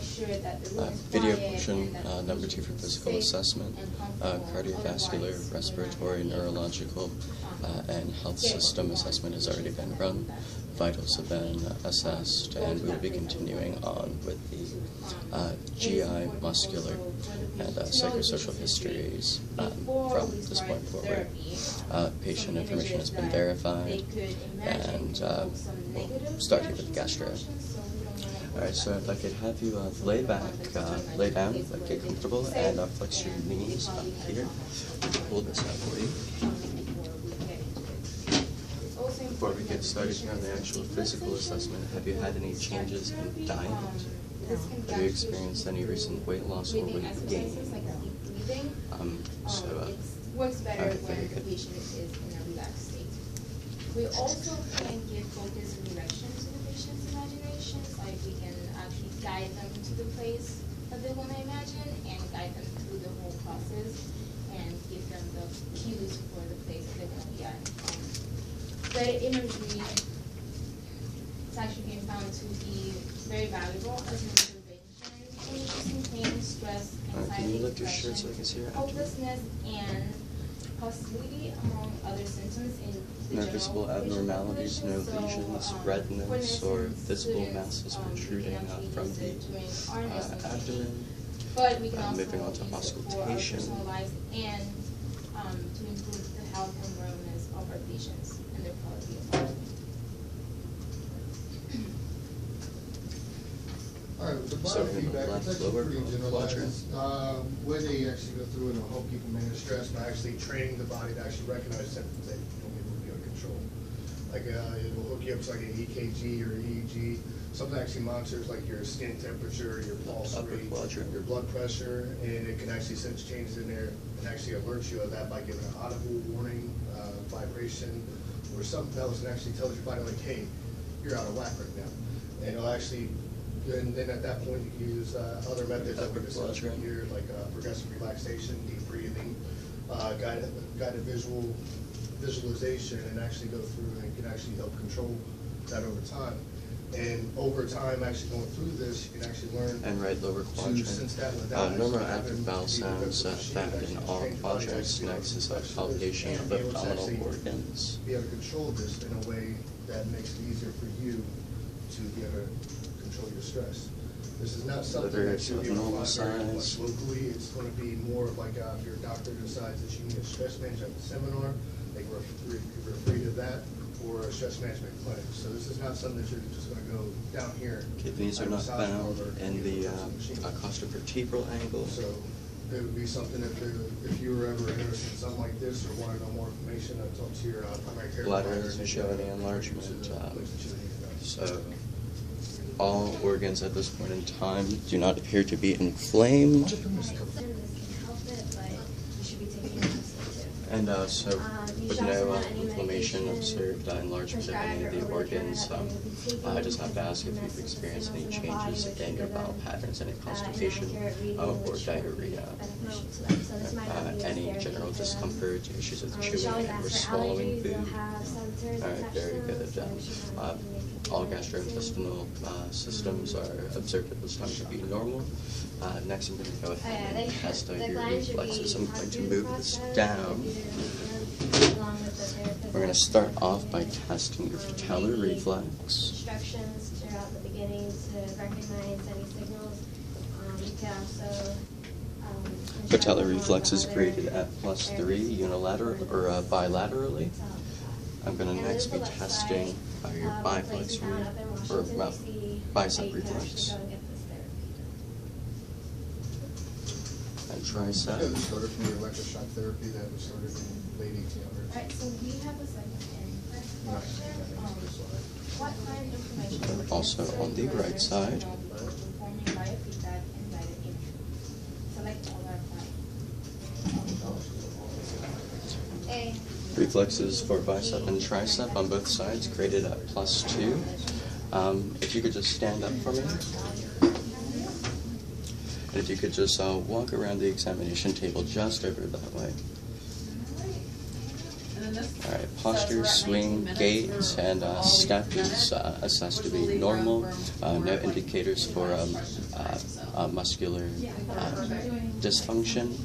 Video portion, number 2 for physical assessment, cardiovascular, respiratory, neurological, and health system assessment has already been run. Vitals have been assessed, and we will be continuing on with the GI, muscular, and psychosocial histories from this point forward. Patient information has been verified, and we'll start here with gastro. Alright, so if I could have you lay back, lay down, get comfortable, and flex your knees up here. Hold this out for you. Before we get started here on the actual physical assessment, have you had any changes in diet? Have you experienced any recent weight loss or weight gain? Works better alright, when the patient is in a relaxed state. We also can give focus and direction to the patient's imaginations, like we can actually guide them to the place that they want to imagine and guide them through the whole process and give them the cues for the place that they want to be at. Guided imagery is actually being found to be very valuable as an intervention in reducing pain, stress, anxiety, depression, hopelessness, and hostility, among other symptoms in the No visible abnormalities, no lesions, redness, or visible masses protruding from the abdomen. But we can also moving on to auscultation. personalize and to improve the health and wellness of our patients and their quality of life. All right, with the So we're biofeedback, gonna it's left actually lower pretty quadrant. generalized. Way they actually go through and help people manage stress by actually training the body to actually recognize symptoms that you don't be able to control. Like it will hook you up to like an EKG or EEG. Something that actually monitors like your skin temperature, your pulse rate, your blood pressure, and it can actually sense changes in there and actually alert you of that by giving an audible warning, vibration, or something else that actually tells your body like, hey, you're out of whack right now. And it'll actually, and then at that point you can use other methods that we're discussing here, like progressive relaxation, deep breathing, guided visualization, and actually go through and can actually help control that over time. And over time, actually going through this, you can actually learn and right lower quadrant. Normal active bowel sounds found in all quadrants. Next is palpation of abdominal organs. Be able to control this in a way that makes it easier for you to be able to control your stress. This is not something that you'll be able to find very much locally. It's going to be more of like if your doctor decides that you need a stress management seminar, they can refer you to that, or a stress management clinic. So this is not something that you're just going to go down here. Kidneys are not found in the costovertebral angle. So it would be something if you were ever interested in something like this or want to know more information, I'd talk to your primary care bladder provider. doesn't show any enlargement. So all organs at this point in time do not appear to be inflamed. And so with no inflammation observed, enlargement of any of the organs, I just have to ask if you've experienced any changes in your bowel patterns, any constipation or diarrhea, any general discomfort, issues with chewing or swallowing food. Alright, very good. All gastrointestinal systems are observed at this time to be normal. Next, I'm going to go ahead and test out your reflexes. I'm going to move this down. We're going to start off by testing your patellar reflex. Instructions throughout the beginning to recognize any signals. You can also patellar reflex is graded at +3 unilateral or bilaterally. I'm going to next be testing your biflex or bicep reflex. And tricep. Yeah, this started from your electroshock therapy that was started in late 1800s. Alright, so we have a segment in first question. What kind of information Also on the right side. performing biofeedback and guided imagery? Select all or apply. A. Reflexes for bicep and tricep on both sides graded at +2. If you could just stand up for me. And if you could just walk around the examination table just over that way. All right, posture, swing, gait, and step is assessed to be normal. No indicators for muscular dysfunction.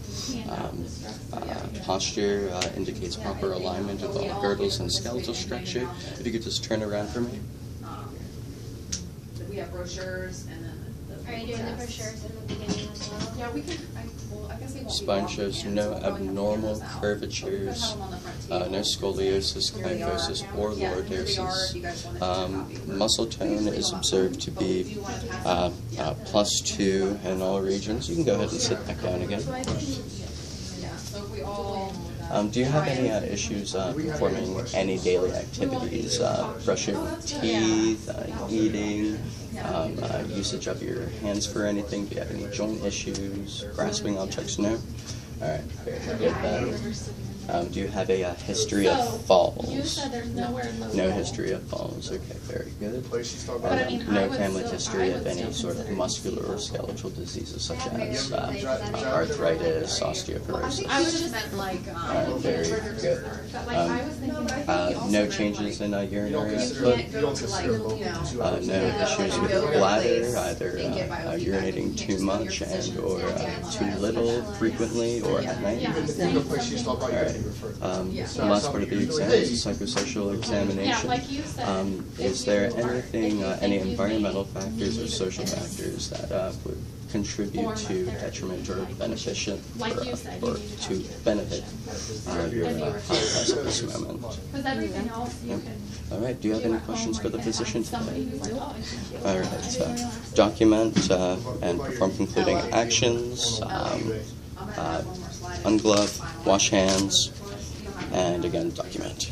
Posture indicates proper alignment of all girdles and skeletal structure. If you could just turn around for me. We have brochures and then the. Are you doing the brochures in the beginning as well? Yeah, we can, I guess we won't. be Spine walking shows in, no so we'll go ahead and abnormal hand those out. curvatures, Have them on the front no table. scoliosis, Here they are. kyphosis, or Yeah, here they are, if lordosis. you guys wanted to copy them. Muscle tone is observed to be +2 in all regions. You can go ahead and sit back down again. Yeah, so if we all. Do you have any issues performing any daily activities, brushing teeth, eating, usage of your hands for anything? Do you have any joint issues, grasping objects? No? All right, very good then. Do you have a history of falls? You said there's nowhere local. No history of falls. Okay, very good. Place she's talking But I about. mean, No I would family still- history I of would any still sort of consider muscular or skeletal diseases such as arthritis, osteoporosis. I was just meant like, Very good. but like I was thinking. No changes in urinary You output. can't go to like, you know. No issues with the bladder, either urinating too much and or too little frequently or at night. Even the place she's talking about, you All have right. to be referred. The last part of the exam is a psychosocial Yeah, examination. like you said. Is there anything, any environmental factors or social factors that would contribute to detriment or beneficent Like you said, or you need to to talk to benefit your health at this moment? Because everything else you Yep. can. All right, do you have do any at home, questions or for the you can physician ask somebody today? who's like, oh, I think you- All right, document and perform concluding actions, unglove, wash hands, and again, document.